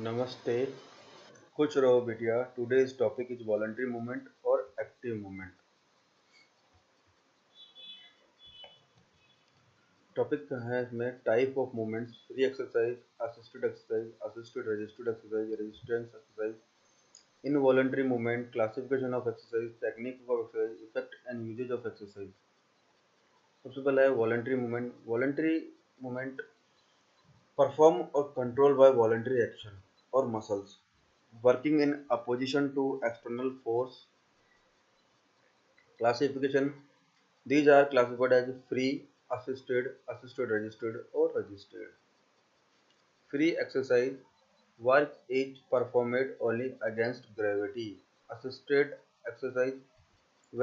नमस्ते, खुश रहो बिटिया। Today's topic is voluntary movement or active movement. Topic है इसमें type of movements, free exercise, assisted registered exercise, resistance exercise, involuntary movement, classification of exercise, technique of exercise, effect and uses of exercise. सबसे पहला है voluntary movement. Voluntary movement perform और control by voluntary action और muscles working in opposition to external force. Classification: these are classified as free, assisted registered or resisted. Free exercise: work is performed only against gravity. Assisted exercise: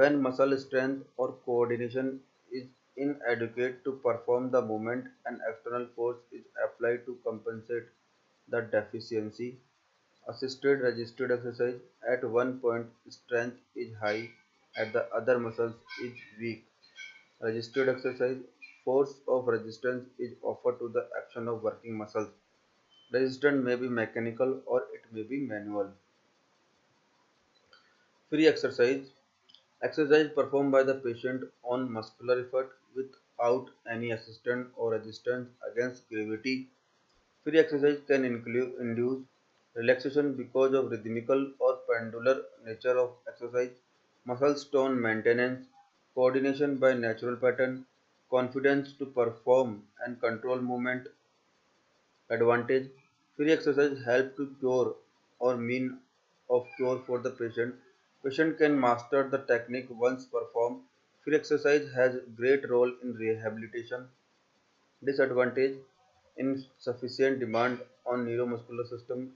when muscle strength or coordination is inadequate to perform the movement and external force is applied to compensate the deficiency. Assisted resisted exercise: at one point strength is high, at the other muscles is weak. Resisted exercise: force of resistance is offered to the action of working muscles. Resistance may be mechanical or it may be manual. Free exercise: exercise performed by the patient on muscular effort without any assistance or resistance against gravity. Free exercise can induce relaxation because of rhythmical or pendular nature of exercise, muscle tone maintenance, coordination by natural pattern, confidence to perform and control movement. Advantage: free exercise help to cure or mean of cure for the patient. Patient can master the technique once performed. Free exercise has great role in rehabilitation. Disadvantage: insufficient demand on neuromuscular system.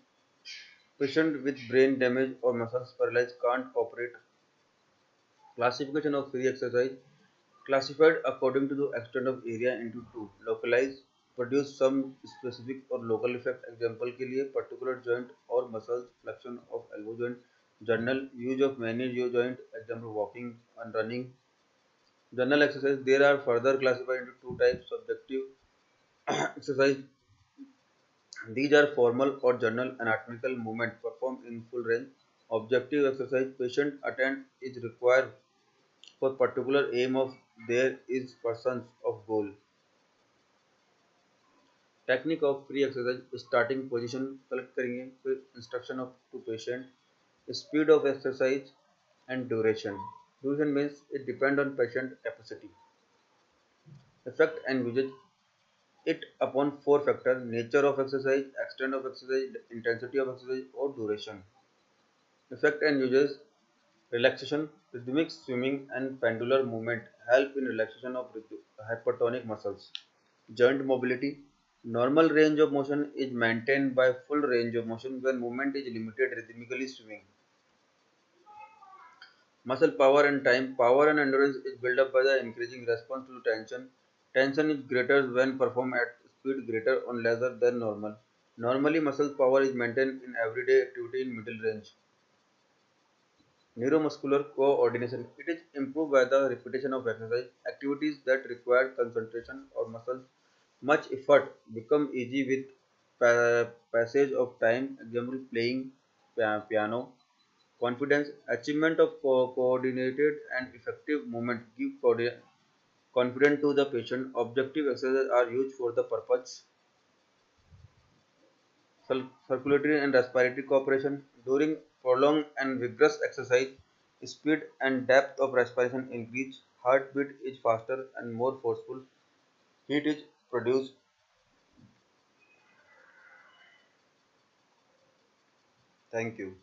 Patient with brain damage or muscles paralyzed can't cooperate. Classification of free exercise: classified according to the extent of area into two. Localized: produce some specific or local effect. Example के लिए particular joint or muscles, flexion of elbow joint. General: use of many joint. Example walking and running. General exercise: there are further classified into two types: subjective exercise. These are formal or general anatomical movement performed in full range. Objective exercise: patient attend is required for particular aim of there is persons of goal. Technique of free exercise: starting position collect करेंगे, फिर instruction of to patient, speed of exercise and duration. Duration means it depend on patient capacity. Effect and uses: it upon four factors: nature of exercise, extent of exercise, intensity of exercise or duration. Effect and uses: relaxation, rhythmic swimming and pendular movement help in relaxation of hypertonic muscles. Joint mobility: normal range of motion is maintained by full range of motion when movement is limited rhythmically swimming. Muscle power and time: power and endurance is built up by the increasing response to tension. Tension is greater when performed at speed greater or lesser than normal. Normally, muscle power is maintained in everyday activity in middle range. Neuromuscular coordination: it is improved by the repetition of exercise. Activities that require concentration or muscle much effort become easy with passage of time. Example, playing piano. Confidence: achievement of coordinated and effective movement give confidence to the patient. Objective exercises are used for the purpose. Circulatory and respiratory cooperation: during prolonged and vigorous exercise, speed and depth of respiration increase. Heartbeat is faster and more forceful. Heat is produced. Thank you.